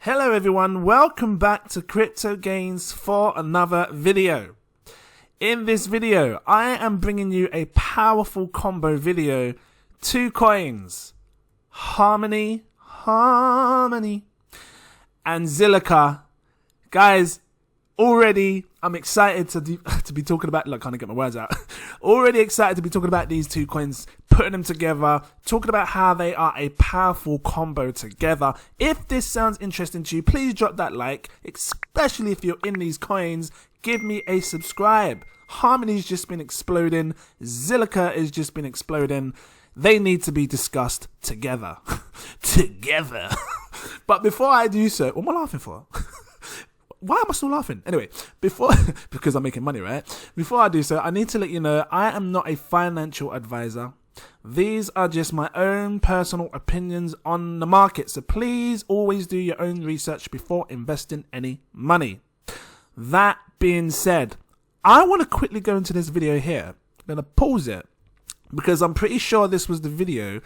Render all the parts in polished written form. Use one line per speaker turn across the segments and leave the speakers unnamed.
Hello everyone, welcome back to Crypto Gains for another video. In this video, I am bringing you a powerful combo video. 2 coins, Harmony, and ZILLIQA. Guys, already I'm excited to be talking about, look, I can't get my words out. Already excited to be talking about these 2 coins, putting them together, talking about how they are a powerful combo together. If this sounds interesting to you, please drop that like, especially if you're in these coins. Give me a subscribe. Harmony's just been exploding. ZILLIQA has just been exploding. They need to be discussed together. Together. But before I do so, what am I laughing for? Why am I still laughing? Anyway, because I'm making money, right? Before I do so, I need to let you know I am not a financial advisor. These are just my own personal opinions on the market. So please always do your own research before investing any money. That being said, I want to quickly go into this video here. I'm going to pause it because I'm pretty sure this was the video.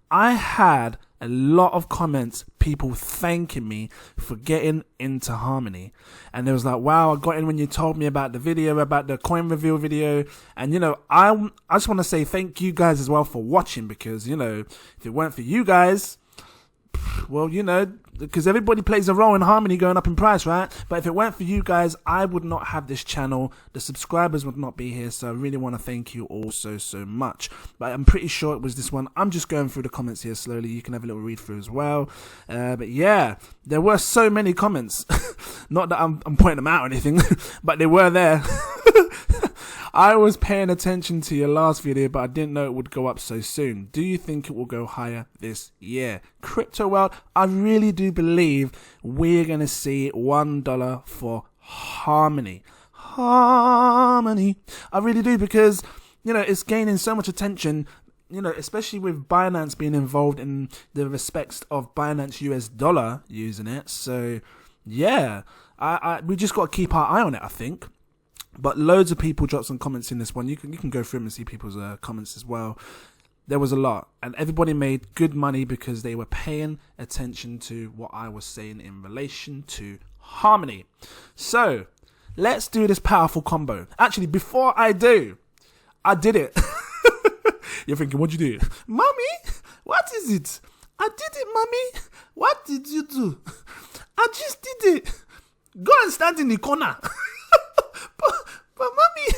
I had a lot of comments, people thanking me for getting into Harmony. And they was like, wow, I got in when you told me about the video, about the coin reveal video. And, you know, I just want to say thank you guys as well for watching, because, you know, if it weren't for you guys, well, you know, because everybody plays a role in Harmony going up in price, right? But if it weren't for you guys, I would not have this channel. The subscribers would not be here. So I really want to thank you all so much. But I'm pretty sure it was this one. I'm just going through the comments here slowly. You can have a little read through as well. But yeah, there were so many comments. Not that I'm pointing them out or anything, but they were there. I was paying attention to your last video, but I didn't know it would go up so soon. Do you think it will go higher this year? Crypto world, I really do believe we're going to see $1 for Harmony. Harmony. I really do, because, you know, it's gaining so much attention, you know, especially with Binance being involved in the respects of Binance US dollar using it. So, yeah, we just got to keep our eye on it, I think. But loads of people dropped some comments in this one. You can go through them and see people's comments as well. There was a lot, and everybody made good money because they were paying attention to what I was saying in relation to Harmony. So let's do this powerful combo. Actually, before I do, I did it. You're thinking, what'd you do? Mommy, what is it? I did it, mommy. What did you do? I just did it. Go and stand in the corner. But mommy,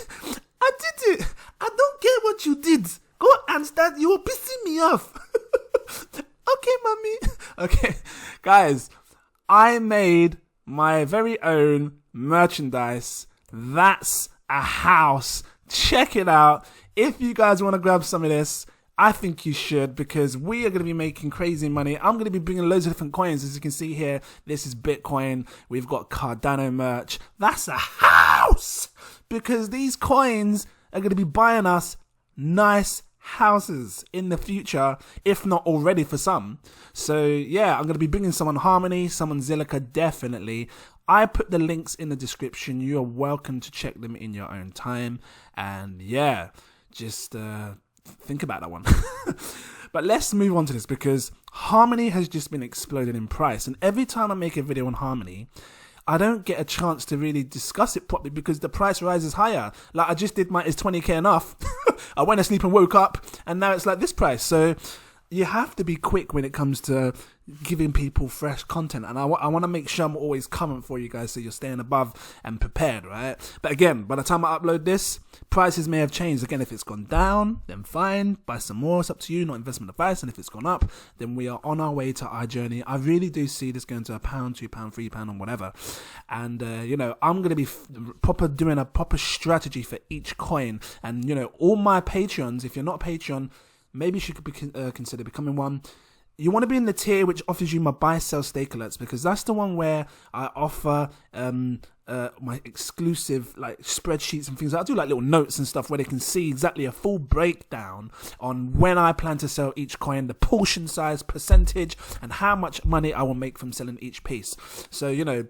I did it. I don't care what you did. Go and stand. You were pissing me off. Okay, mommy. Okay, guys, I made my very own merchandise. That's a house. Check it out. If you guys want to grab some of this, I think you should, because we are going to be making crazy money. I'm going to be bringing loads of different coins. As you can see here, this is Bitcoin. We've got Cardano merch. That's a house, because these coins are going to be buying us nice houses in the future, if not already for some. So yeah, I'm going to be bringing some on Harmony, some on ZILLIQA, definitely. I put the links in the description. You are welcome to check them in your own time. And yeah, just think about that one. But let's move on to this, because Harmony has just been exploding in price, and every time I make a video on Harmony, I don't get a chance to really discuss it properly because the price rises higher. Like I just did my, is 20k enough? I went to sleep and woke up and now it's like this price. So you have to be quick when it comes to giving people fresh content, and I want to make sure I'm always coming for you guys, so you're staying above and prepared, right? But again, by the time I upload this, prices may have changed. Again, if it's gone down, then fine, buy some more. It's up to you, not investment advice. And if it's gone up, then we are on our way to our journey. I really do see this going to £1, £2, £3, and whatever. And you know, I'm going to be doing a proper strategy for each coin. And you know, all my Patreons, if you're not a Patreon, maybe you should consider becoming one. You want to be in the tier which offers you my buy, sell, stake alerts, because that's the one where I offer my exclusive like spreadsheets and things. I do like little notes and stuff where they can see exactly a full breakdown on when I plan to sell each coin, the portion size, percentage, and how much money I will make from selling each piece. So, you know,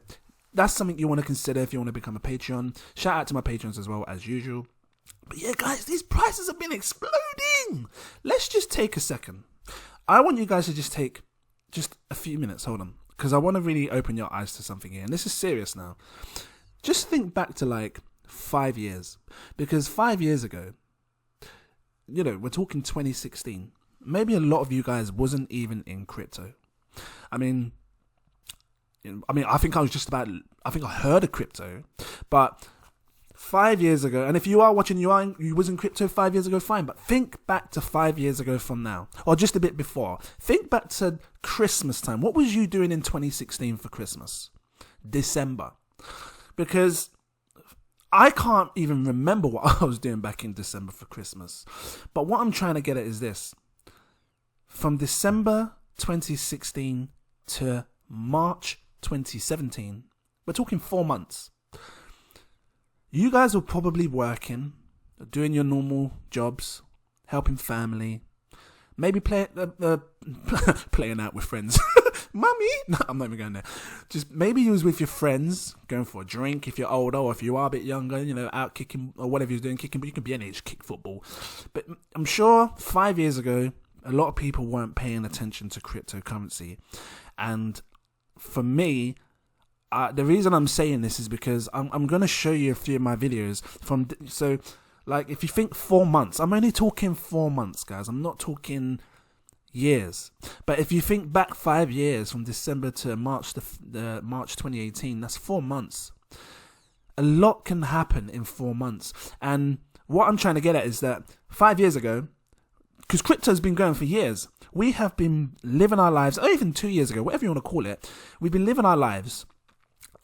that's something you want to consider if you want to become a Patreon. Shout out to my patrons as well, as usual. But yeah, guys, these prices have been exploding. Let's just take a second. I want you guys to just take just a few minutes. Hold on. because I want to really open your eyes to something here. And this is serious now. Just think back to like 5 years. Because 5 years ago, you know, we're talking 2016. Maybe a lot of you guys wasn't even in crypto. I mean, I think I heard of crypto, but 5 years ago, and if you are watching, you was in crypto 5 years ago, fine, but think back to 5 years ago from now, or just a bit before. Think back to Christmas time. What was you doing in 2016 for Christmas? December. Because I can't even remember what I was doing back in December for Christmas. But what I'm trying to get at is this. From December 2016 to March 2017, we're talking 4 months. You guys were probably working, doing your normal jobs, helping family, maybe playing out with friends. Mummy? No, I'm not even going there. Just maybe you was with your friends, going for a drink if you're older, or if you are a bit younger, you know, out kicking, or whatever you're doing, kicking, but you can be any age, kick football. But I'm sure 5 years ago, a lot of people weren't paying attention to cryptocurrency. And for me, the reason I'm saying this is because I'm going to show you a few of my videos from, so like if you think 4 months, I'm only talking 4 months, guys. I'm not talking years. But if you think back 5 years from December to March, March 2018, that's 4 months. A lot can happen in 4 months. And what I'm trying to get at is that 5 years ago, because crypto's been going for years, we have been living our lives, or even 2 years ago, whatever you want to call it, we've been living our lives.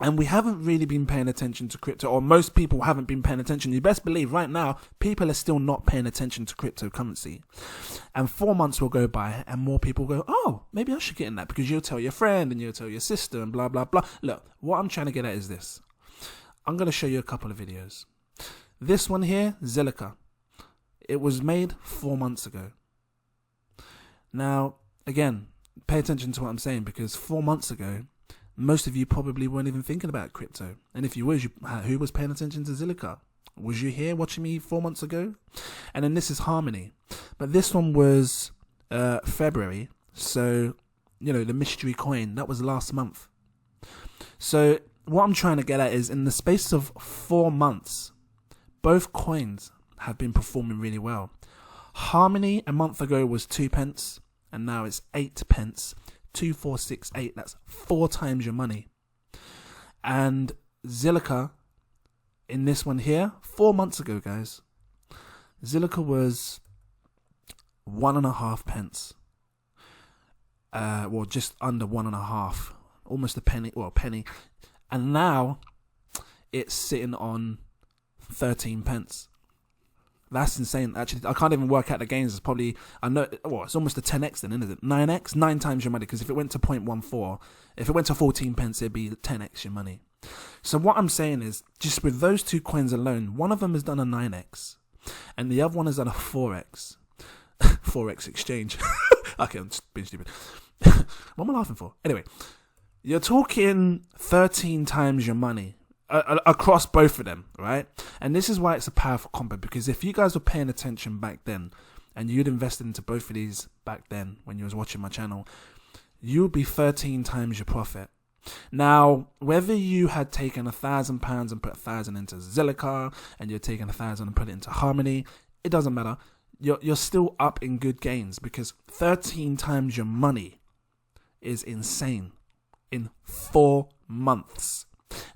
And we haven't really been paying attention to crypto, or most people haven't been paying attention. You best believe right now, people are still not paying attention to cryptocurrency. And 4 months will go by and more people go, oh, maybe I should get in that, because you'll tell your friend and you'll tell your sister and blah, blah, blah. Look, what I'm trying to get at is this. I'm going to show you a couple of videos. This one here, ZILLIQA. It was made 4 months ago. Now, again, pay attention to what I'm saying, because 4 months ago, most of you probably weren't even thinking about crypto. And if you was, who was paying attention to ZILLIQA? Was you here watching me 4 months ago? And then this is Harmony. But this one was February. So, you know, the mystery coin, that was last month. So what I'm trying to get at is in the space of 4 months, both coins have been performing really well. Harmony a month ago was 2 pence, and now it's 8 pence. 2468, that's 4 times your money. And ZILLIQA in this one here, 4 months ago, guys, ZILLIQA was 1.5 pence. Well, just under 1.5, almost a penny, or a penny. And now it's sitting on 13 pence. That's insane. Actually, I can't even work out the gains. It's probably, I know, well, it's almost a 10x then, isn't it? 9x? 9 times your money, because if it went to 0.14, if it went to 14 pence, it'd be 10x your money. So what I'm saying is, just with those 2 coins alone, one of them has done a 9x, and the other one has done a 4x. 4x exchange. Okay, I'm just being stupid. What am I laughing for? Anyway, you're talking 13 times your money. Across both of them, right? And this is why it's a powerful combo, because if you guys were paying attention back then and you'd invested into both of these back then when you was watching my channel, you would be 13 times your profit. Now, whether you had taken £1,000 and put 1,000 into ZILLIQA and you're taking 1,000 and put it into Harmony, it doesn't matter. You're still up in good gains, because 13 times your money is insane in 4 months.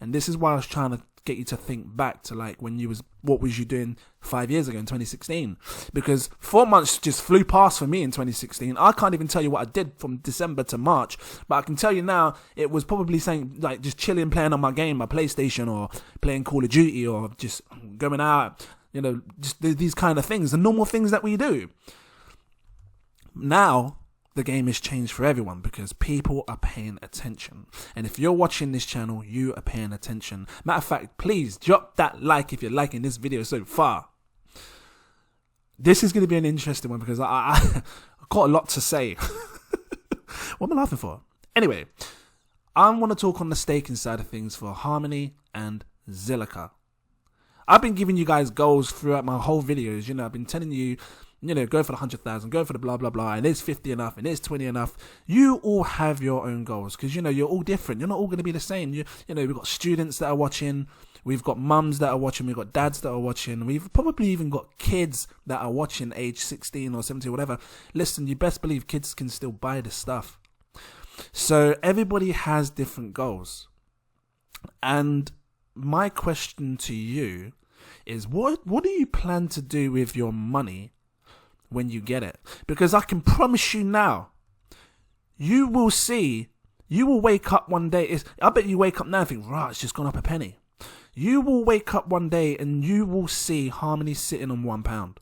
And this is why I was trying to get you to think back to like when you was, what was you doing 5 years ago in 2016? Because 4 months just flew past for me in 2016. I can't even tell you what I did from December to March, but I can tell you now it was probably saying like just chilling, playing on my game, my PlayStation, or playing Call of Duty, or just going out, you know, just these kind of things, the normal things that we do. Now the game has changed for everyone, because people are paying attention. And if you're watching this channel, you are paying attention. Matter of fact, please drop that like if you're liking this video so far. This is going to be an interesting one, because I got a lot to say. What am I laughing for? Anyway, I want to talk on the staking side of things for Harmony and ZILLIQA. I've been giving you guys goals throughout my whole videos. You know, I've been telling you go for the 100,000, go for the blah, blah, blah, and is 50 enough, and is 20 enough. You all have your own goals because, you're all different. You're not all going to be the same. We've got students that are watching. We've got mums that are watching. We've got dads that are watching. We've probably even got kids that are watching age 16 or 17 or whatever. Listen, you best believe kids can still buy this stuff. So everybody has different goals. And my question to you is, what do you plan to do with your money when you get it? Because I can promise you now, you will wake up one day. I bet you wake up now and think, right, it's just gone up a penny. You will wake up one day and you will see Harmony sitting on £1.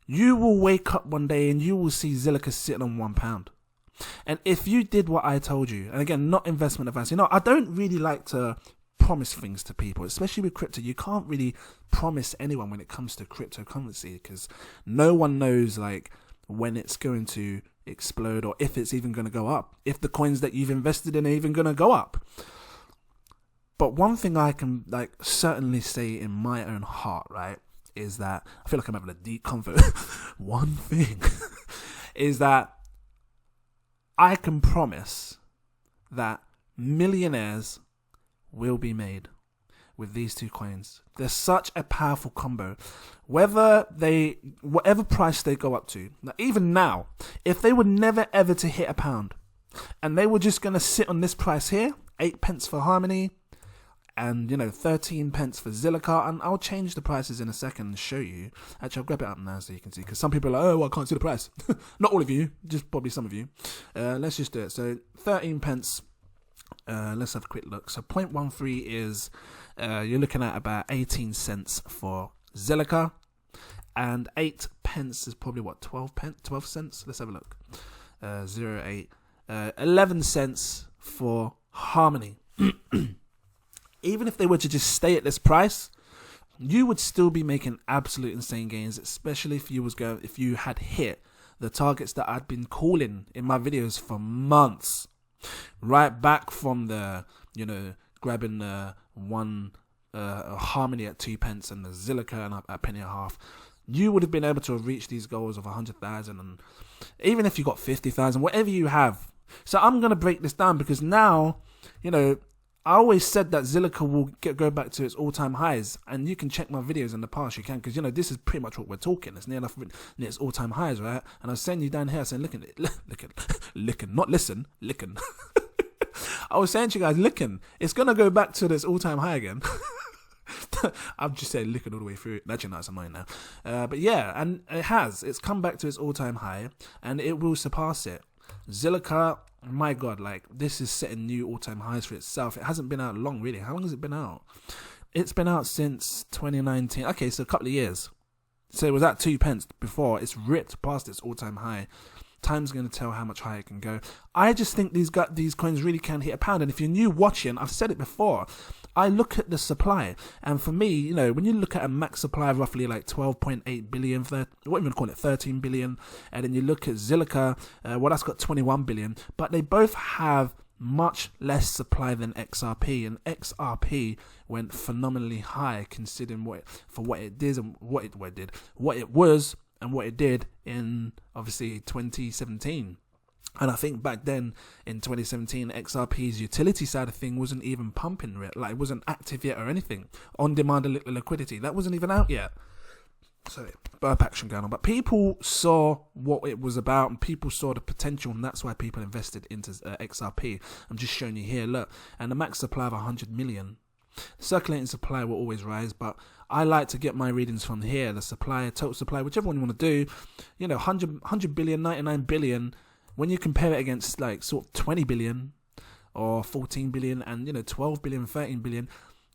You will wake up one day and you will see ZILLIQA sitting on £1. And if you did what I told you, and again, not investment advice, I don't really like to promise things to people, especially with crypto. You can't really promise anyone when it comes to cryptocurrency because no one knows like when it's going to explode or if it's even going to go up, if the coins that you've invested in are even going to go up. But one thing I can certainly say in my own heart, right, is that I feel like I'm having a deep convo. One thing is that I can promise that millionaires will be made with these two coins. They're such a powerful combo. Whatever price they go up to, even now, if they were never ever to hit £1 and they were just going to sit on this price here, 8 pence for Harmony, and 13 pence for ZILLIQA, and I'll change the prices in a second and show you. Actually, I'll grab it up now so you can see, because some people are like, oh, well, I can't see the price. Not all of you, just probably some of you. Let's just do it. So 13 pence, let's have a quick look. So 0.13 is, you're looking at about 18 cents for ZILLIQA, and 8 pence is probably what, 12 cents? Let's have a look. 11 cents for Harmony. Even if they were to just stay at this price, you would still be making absolute insane gains, especially if you had hit the targets that I'd been calling in my videos for months. Right back from the, grabbing the one Harmony at 2 pence and the ZILLIQA and a penny and a half. You would have been able to have reached these goals of 100,000, and even if you got 50,000, whatever you have. So I'm going to break this down because now, I always said that ZILLIQA will go back to its all-time highs, and you can check my videos in the past. You can, because this is pretty much what we're talking. It's near enough near its all-time highs, right? And I was saying you down here, saying, licking, not listen, licking. I was saying to you guys, licking, it's gonna go back to this all-time high again. I've just said licking all the way through. Actually, no, it's annoying now. But yeah, and it has. It's come back to its all-time high, and it will surpass it. ZILLIQA, my God, this is setting new all-time highs for itself. It hasn't been out long, really. How long has it been out? It's been out since 2019. Okay, so a couple of years. So it was at 2 pence before. It's ripped past its all-time high. Time's going to tell how much higher it can go. I just think these coins really can hit £1. And if you're new watching, I've said it before, I look at the supply. And for me, when you look at a max supply of roughly 12.8 billion, what even to call it, 13 billion. And then you look at ZILLIQA, that's got 21 billion. But they both have much less supply than XRP. And XRP went phenomenally high considering what it did and what it was and what it did in, obviously, 2017. And I think back then, in 2017, XRP's utility side of thing wasn't even pumping, it wasn't active yet or anything. On-demand liquidity, that wasn't even out yet. Sorry, burp action going on. But people saw what it was about, and people saw the potential, and that's why people invested into XRP. I'm just showing you here, look. And the max supply of 100 million. Circulating supply will always rise, but I like to get my readings from here. The supply, total supply, whichever one you want to do. 100 billion, 99 billion. When you compare it against sort of 20 billion or 14 billion and 12 billion, 13 billion,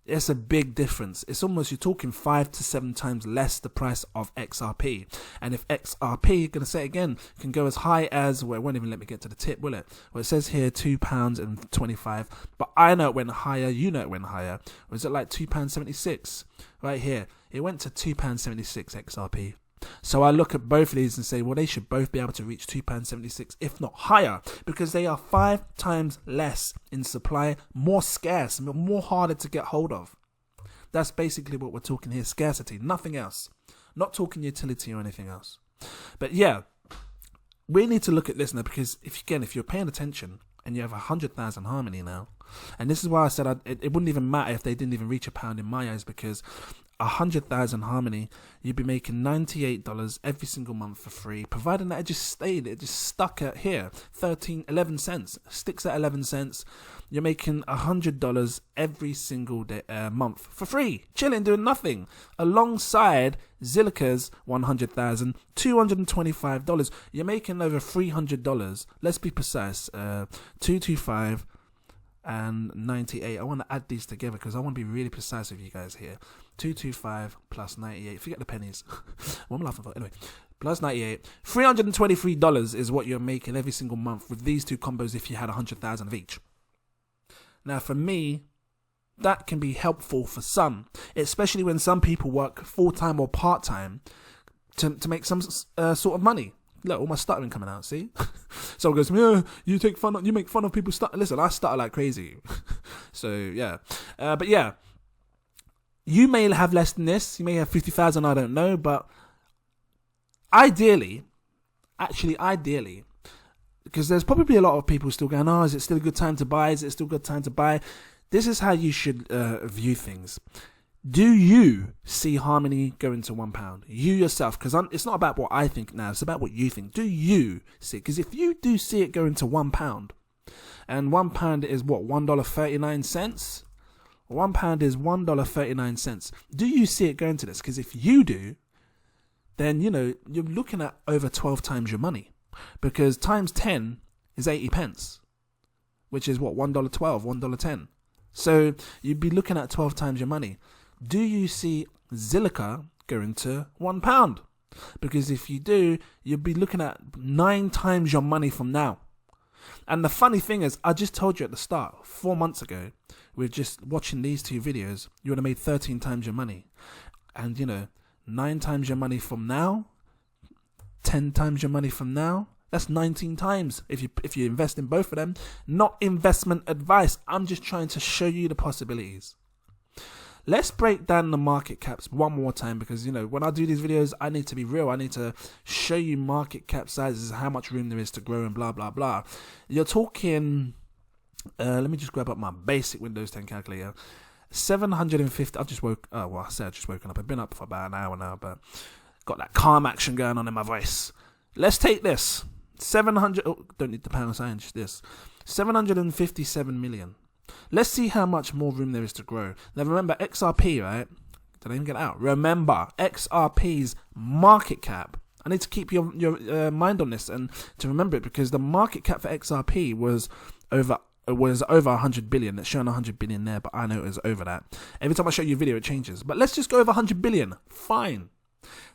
it's a big difference. It's almost, you're talking 5 to 7 times less the price of XRP. And if XRP, gonna say it again, can go as high as, well, it won't even let me get to the tip, will it? Well, it says here £2.25, but I know it went higher, you know it went higher. Was it £2.76? Right here, it went to £2.76 XRP. So I look at both of these and say, well, they should both be able to reach £2.76, if not higher, because they are 5 times less in supply, more scarce, more harder to get hold of. That's basically what we're talking here, scarcity, nothing else. Not talking utility or anything else. But yeah, we need to look at this now, because if you're paying attention and you have 100,000 Harmony now, and this is why I said it wouldn't even matter if they didn't even reach £1 in my eyes, because 100,000 Harmony, you'd be making $98 every single month for free, providing that it just stuck at here, 11 cents, sticks at 11 cents. You're making $100 every single day, month for free, chilling, doing nothing, alongside ZILLIQA's 100,000, $225. You're making over $300. Let's be precise, 225 and 98. I want to add these together because I want to be really precise with you guys here. 225 plus 98. Forget the pennies. What am I laughing for? Anyway, plus 98. $323 is what you're making every single month with these two combos if you had 100,000 of each. Now, for me, that can be helpful for some, especially when some people work full-time or part-time to make some sort of money. Look, all my stuttering coming out, see? Someone goes, yeah, you make fun of people stutter. Listen, I stutter like crazy. So, yeah. But yeah, you may have less than this. You may have 50,000, I don't know. But ideally, because there's probably a lot of people still going, oh, is it still a good time to buy? Is it still a good time to buy? This is how you should view things. Do you see Harmony going to £1? You yourself, because it's not about what I think now, it's about what you think. Do you see it? Because if you do see it going to £1, and £1 is what, $1.39? £1 is $1.39. Do you see it going to this? Because if you do, then, you're looking at over 12 times your money. Because times 10 is 80 pence, which is what, $1.12, $1.10. So you'd be looking at 12 times your money. Do you see ZILLIQA going to £1? Because if you do, you'll be looking at 9 times your money from now. And the funny thing is, I just told you at the start, 4 months ago, with just watching these two videos, you would have made 13 times your money. And 9 times your money from now, 10 times your money from now, that's 19 times if you invest in both of them. Not investment advice. I'm just trying to show you the possibilities. Let's break down the market caps one more time, because when I do these videos, I need to be real. I need to show you market cap sizes, how much room there is to grow, and blah blah blah. You're talking, let me just grab up my basic Windows 10 calculator. 750. I just woken up. I've been up for about an hour now, but got that calm action going on in my voice. Let's take this. 700. Oh, don't need the pound sign, just this. 757 million. Let's see how much more room there is to grow. Now remember, XRP, right? Did I even get out? Remember, XRP's market cap. I need to keep your mind on this and to remember it, because the market cap for XRP was over 100 billion. It's showing 100 billion there, but I know it was over that. Every time I show you a video, it changes. But let's just go over 100 billion. Fine.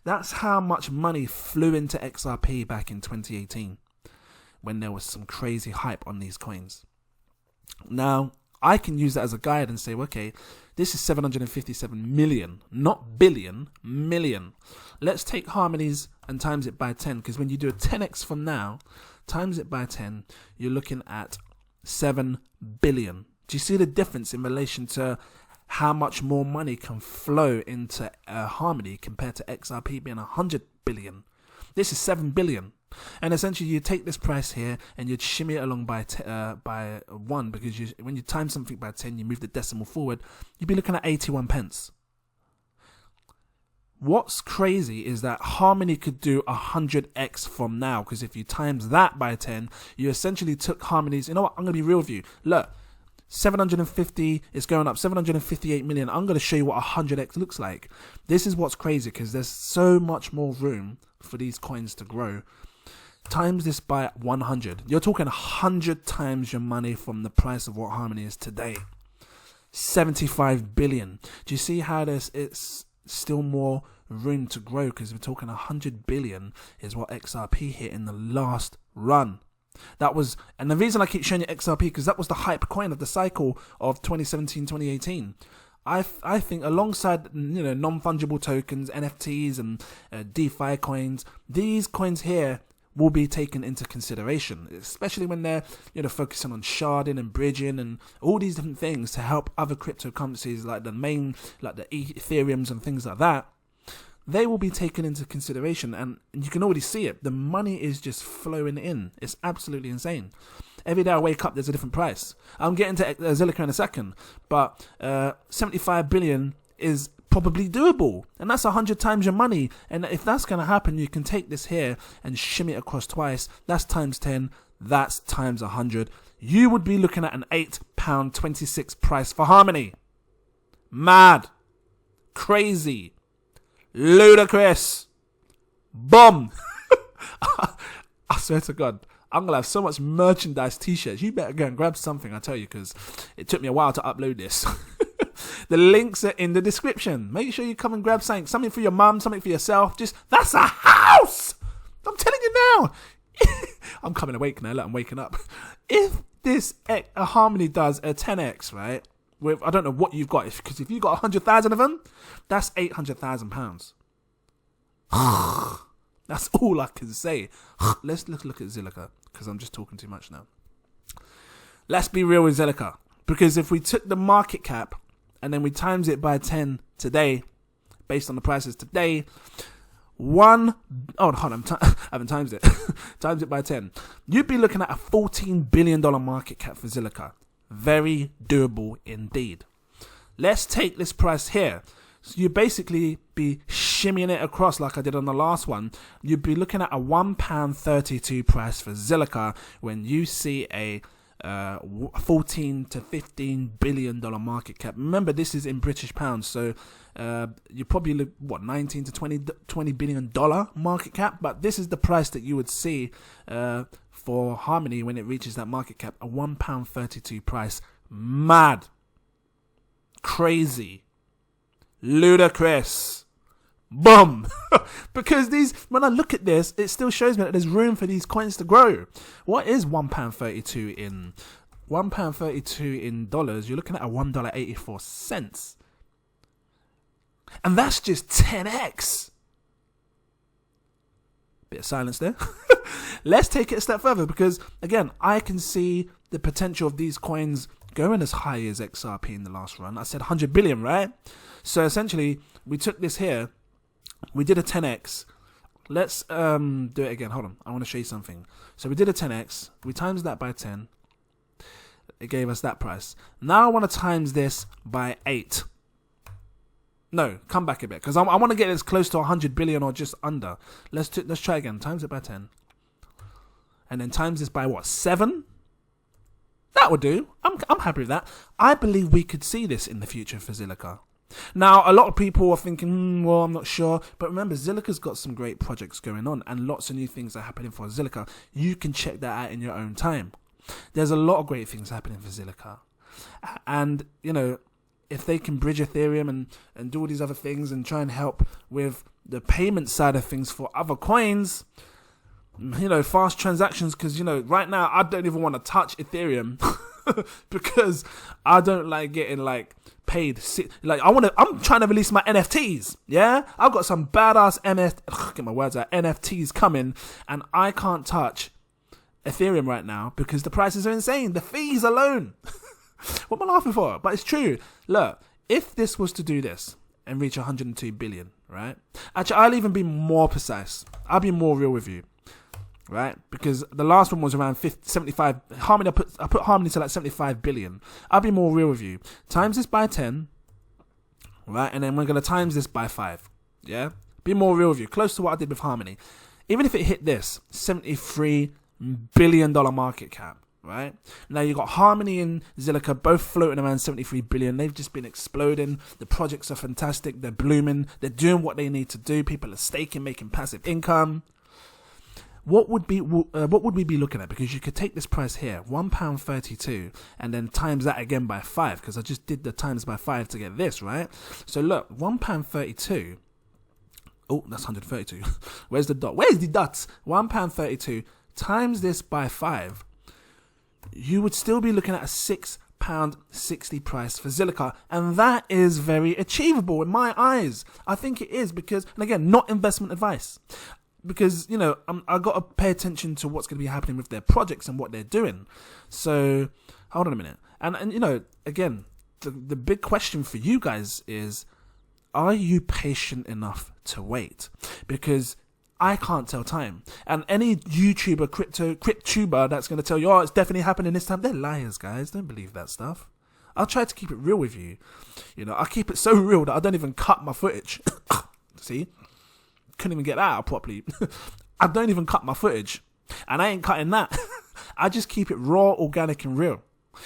That's how much money flew into XRP back in 2018 when there was some crazy hype on these coins. Now, I can use that as a guide and say, okay, this is 757 million, not billion, million. Let's take Harmonies and times it by 10, because when you do a 10x from now, times it by 10, you're looking at 7 billion. Do you see the difference in relation to how much more money can flow into Harmony compared to XRP being 100 billion? This is 7 billion. And essentially, you take this price here and you'd shimmy it along by 1, because when you time something by 10, you move the decimal forward, you'd be looking at 81 pence. What's crazy is that Harmony could do 100x from now, because if you times that by 10, you essentially took Harmony's. You know what? I'm going to be real with you. Look, 750 is going up, 758 million. I'm going to show you what 100x looks like. This is what's crazy, because there's so much more room for these coins to grow. Times this by 100. You're talking 100 times your money from the price of what Harmony is today. 75 billion. Do you see how it's still more room to grow? Because we're talking 100 billion is what XRP hit in the last run. That was, and the reason I keep showing you XRP, because that was the hype coin of the cycle of 2017, 2018. I think alongside non-fungible tokens, NFTs, and DeFi coins, these coins here will be taken into consideration, especially when they're focusing on sharding and bridging and all these different things to help other cryptocurrencies like the Ethereums and things like that. they will be taken into consideration, and you can already see it. The money is just flowing in. It's absolutely insane. Every day I wake up, there's a different price. I'm getting to ZILLIQA in a second, but 75 billion is probably doable, and that's 100 times your money. And if that's going to happen, you can take this here and shimmy it across twice. That's times 10. That's times 100. You would be looking at an £8.26 price for Harmony. Mad. Crazy. Ludicrous. Bomb. I swear to God, I'm going to have so much merchandise t-shirts. You better go and grab something, I tell you, because it took me a while to upload this. The links are in the description. Make sure you come and grab something for your mum, something for yourself. That's a house. I'm telling you now. I'm coming awake now. Look, I'm waking up. If this Harmony does a 10x, right? With, I don't know what you've got, because if you've got 100,000 of them, that's £800,000. That's all I can say. Let's look at ZILLIQA, because I'm just talking too much now. Let's be real with ZILLIQA, because if we took the market cap and then we times it by 10 today, based on the prices today, I haven't times it. Times it by 10. You'd be looking at a $14 billion market cap for ZILLIQA. Very doable indeed. Let's take this price here. So you basically be shimmying it across like I did on the last one. You'd be looking at a £1.32 price for ZILLIQA when you see a 14 to $15 billion market cap. Remember, this is in British pounds, so you probably look 19 to $20 billion market cap, but this is the price that you would see for Harmony when it reaches that market cap, a £1.32 price. Mad. Crazy. Ludicrous. Boom. Because when I look at this, it still shows me that there's room for these coins to grow. What is £1.32 in £1.32 in dollars? You're looking at a $1.84. And that's just 10x. Bit of silence there. Let's take it a step further, because again, I can see the potential of these coins going as high as XRP in the last run. I said 100 billion, right? So essentially, we took this here. We did a 10x. Let's do it again. Hold on. I want to show you something. So we did a 10x. We times that by 10. It gave us that price. Now I want to times this by 8. No, come back a bit, because I want to get as close to 100 billion or just under. Let's try again. Times it by 10. And then times this by what? 7? That would do. I'm happy with that. I believe we could see this in the future for ZILLIQA. Now, a lot of people are thinking, well, I'm not sure. But remember, ZILLIQA's got some great projects going on, and lots of new things are happening for ZILLIQA. You can check that out in your own time. There's a lot of great things happening for ZILLIQA. And, you know, if they can bridge Ethereum and do all these other things and try and help with the payment side of things for other coins, you know, fast transactions, because, you know, right now I don't even want to touch Ethereum because I don't like getting like paid. Like I'm trying to release my NFTs. Yeah, I've got some badass NFTs coming, and I can't touch Ethereum right now because the prices are insane. The fees alone. What am I laughing for? But it's true. Look, if this was to do this and reach 102 billion, right? Actually, I'll even be more precise. I'll be more real with you. Right, because the last one was around 75. Harmony, I put Harmony to like 75 billion. I'll be more real with you. Times this by 10, right, and then we're gonna times this by 5. Yeah, be more real with you. Close to what I did with Harmony. Even if it hit this $73 billion market cap, right? Now you got Harmony and ZILLIQA both floating around 73 billion. They've just been exploding. The projects are fantastic. They're blooming. They're doing what they need to do. People are staking, making passive income. What would we be looking at? Because you could take this price here, £1.32, and then times that again by 5, because I just did the times by 5 to get this, right? So look, £1.32. Oh, that's 132. Where's the dot? Where's the dots? £1.32 times this by 5. You would still be looking at a £6.60 price for ZILLIQA, and that is very achievable in my eyes. I think it is, because, and again, not investment advice. Because, you know, I've got to pay attention to what's going to be happening with their projects and what they're doing. So, hold on a minute. And you know, again, the big question for you guys is, are you patient enough to wait, because I can't tell time. And any YouTuber, cryptuber that's going to tell you, oh, it's definitely happening this time, they're liars, guys. Don't believe that stuff. I'll try to keep it real with you. You know, I keep it so real that I don't even cut my footage. See? Couldn't even get that out properly. I don't even cut my footage. And I ain't cutting that. I just keep it raw, organic, and real.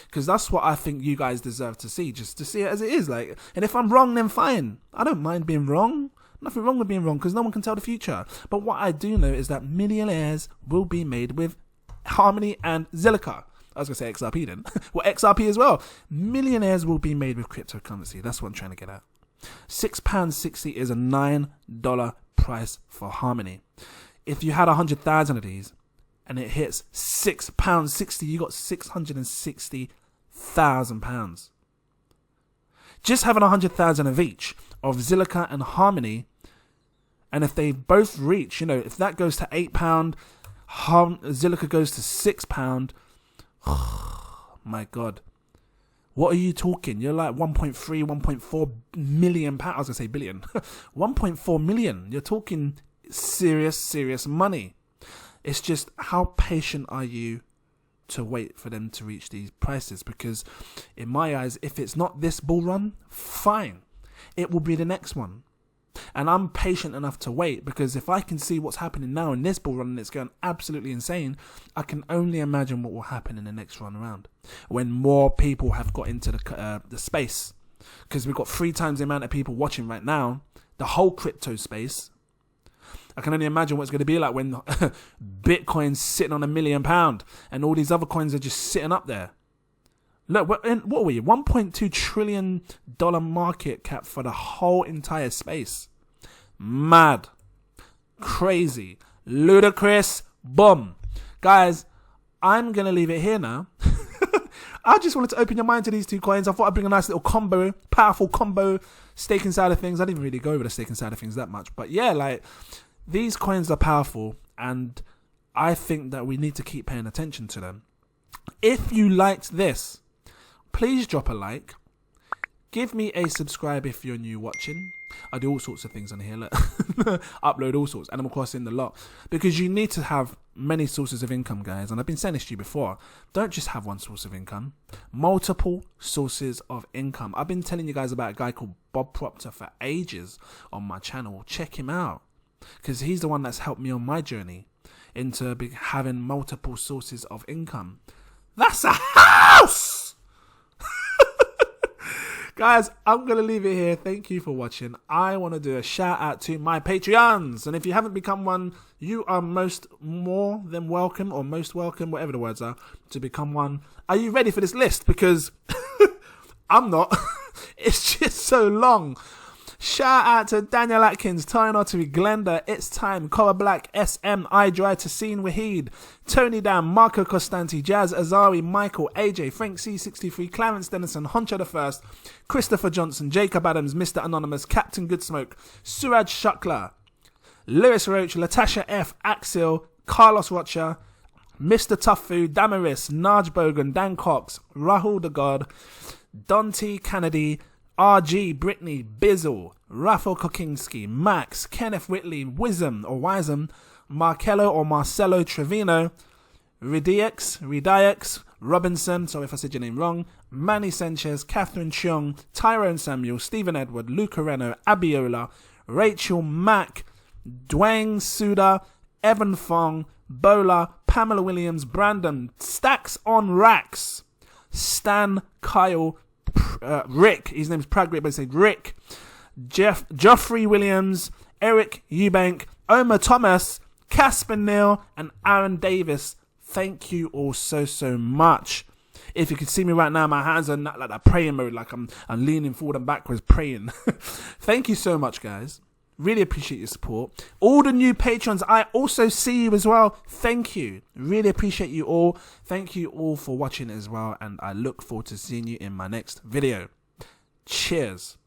Because that's what I think you guys deserve to see. Just to see it as it is. Like, and if I'm wrong, then fine. I don't mind being wrong. Nothing wrong with being wrong, because no one can tell the future. But what I do know is that Millionaires will be made with Harmony and ZILLIQA. I was going to say XRP then. Well, XRP as well. Millionaires will be made with cryptocurrency. That's what I'm trying to get at. £6.60 is a $9 price for Harmony. If you had 100,000 of these and it hits £6.60, you got £660,000. Just having 100,000 of each of ZILLIQA and Harmony, and if they both reach, you know, if that goes to £8, ZILLIQA goes to £6, my God. What are you talking? You're like 1.3, 1.4 million pounds. I was going to say billion. 1.4 million. You're talking serious money. It's just, how patient are you to wait for them to reach these prices? Because in my eyes, if it's not this bull run, fine. It will be the next one. And I'm patient enough to wait, because if I can see what's happening now in this bull run and it's going absolutely insane, I can only imagine what will happen in the next run around when more people have got into the space. Because we've got 3 times the amount of people watching right now, the whole crypto space. I can only imagine what it's going to be like when Bitcoin's sitting on £1 million and all these other coins are just sitting up there. Look, what were you? $1.2 trillion market cap for the whole entire space. Mad. Crazy. Ludicrous. Boom. Guys, I'm going to leave it here now. I just wanted to open your mind to these 2 coins. I thought I'd bring a nice little combo, powerful combo, staking side of things. I didn't really go over the staking side of things that much. But yeah, like, these coins are powerful, and I think that we need to keep paying attention to them. If you liked this, please drop a like. Give me a subscribe if you're new watching. I do all sorts of things on here. Look. Upload all sorts. Animal Crossing, the lot. Because you need to have many sources of income, guys. And I've been saying this to you before. Don't just have one source of income. Multiple sources of income. I've been telling you guys about a guy called Bob Proctor for ages on my channel. Check him out. Because he's the one that's helped me on my journey into having multiple sources of income. That's a house! Guys, I'm going to leave it here. Thank you for watching. I want to do a shout out to my Patreons. And if you haven't become one, you are more than welcome, or most welcome, whatever the words are, to become one. Are you ready for this list? Because I'm not. It's just so long. Shout out to Daniel Atkins, Toyin Oteri, Glenda, It's Time, Kora Black, SM, iDan, Tehseen Waheed, Tony Dan, Marco Costante, Jazz, Azzawi, Michail, AJ, Frank C63, Clarence Dennison, Huncho Da First, Christopher Johnson, Jacob Adams, Mr. Anonymous, Captain Goodsmoke, Suraj Shukla, Lewis Roach, Latasha F, Axel, Carlos Rocha, Mr. Tough Food, Damaris, Naj Bogan, Dan Cox, Rahul the God, Dante Kennedy, RG, Brittany, Bizzle, Rafael Kokinski, Max, Kenneth Whitley, Wism, Marcello or Marcelo Trevino, Redix, Robinson, sorry if I said your name wrong, Manny Sanchez, Catherine Cheong, Tyrone Samuel, Stephen Edward, Luca Reno, Abiola, Rachel Mack, Dwayne Suda, Evan Fong, Bola, Pamela Williams, Brandon, Stacks on Racks, Stan, Kyle, Rick, his name's Pragrit, but he said Rick, Geoffrey Williams, Eric Eubank, Omar Thomas, Casper Neal, and Aaron Davis. Thank you all so much. If you can see me right now, my hands are not like that praying mode, like I'm leaning forward and backwards praying. Thank you so much, guys. Really appreciate your support. All the new patrons, I also see you as well. Thank you. Really appreciate you all. Thank you all for watching as well. And I look forward to seeing you in my next video. Cheers.